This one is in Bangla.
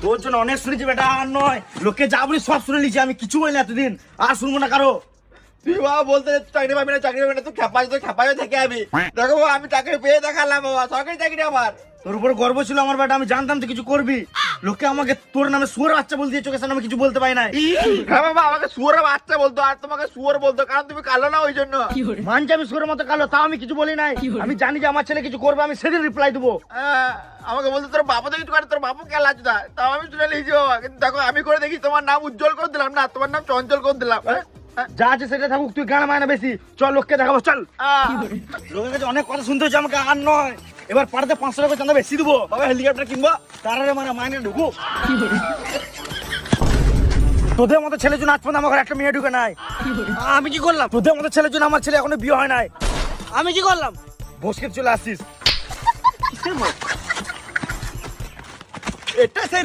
তোর জন্য অনেক শুনেছি বেটা, আর নয় লোকে যা বলি সব শুনে নিয়েছি, আমি কিছু বলি না এতদিন, আর শুনবো না কারো। তুই বাবা বলতে চাকরি পাবি না, চাকরি পাবি না, তুই খেপাই থেকে আমি দেখো বাবা, আমি চাকরি পেয়ে দেখালাম বাবা, সরকারি চাকরি আমার। তোর উপর গর্ব ছিল আমার বেটা, আমি জানতাম তুই কিছু করবি। লোকে আমাকে তোর নামে শুয়োর বাচ্চা বলতে দিয়ে চোখের সামনে আমি কিছু বলতে পারি না। হ্যাঁ বাবা, আমাকে শুয়োরের বাচ্চা বলতো আর তোমাকে শুয়োর বলতো, কারণ তুমি কালো না ওই জন্য। মানছি আমি শুয়োরের মতো কালো, তাও আমি কিছু বলি নাই। আমি জানি যে আমার ছেলে কিছু করবে, আমি সেদিন রিপ্লাই দেবো। আমাকে বলতো তোর বাবা তো কিছু করে, তোর বাবু কে লাজদা, তাও আমি শুনে নিয়েছি বাবা। কিন্তু দেখো আমি করে দেখি, তোমার নাম উজ্জ্বল করে দিলাম না, তোমার নাম চঞ্চল করে দিলাম। যা আছে সেটা থাকুক, তুই গান মায় না বেশি, চল লোককে দেখাবো চল। লোকের কাছে অনেক কথা শুনতে হচ্ছে আমাকে, আর নয় এবার পাড়াতে 500 টাকা চাঁদা বেশি দেবো। বাবা হেলিকপ্টার কিনবো, তার মানে মাইনে ঢুকু। তোদের মতো ছেলের জন্য আজ পর্যন্ত আমার ঘরে একটা মেয়ে ঢুকে নাই। আমি কি করলাম? তোদের মতো ছেলের জন্য আমার ছেলে এখনো বিয়ে হয় নাই। আমি কি করলাম? বসকে চলে আসিস। এটা সেই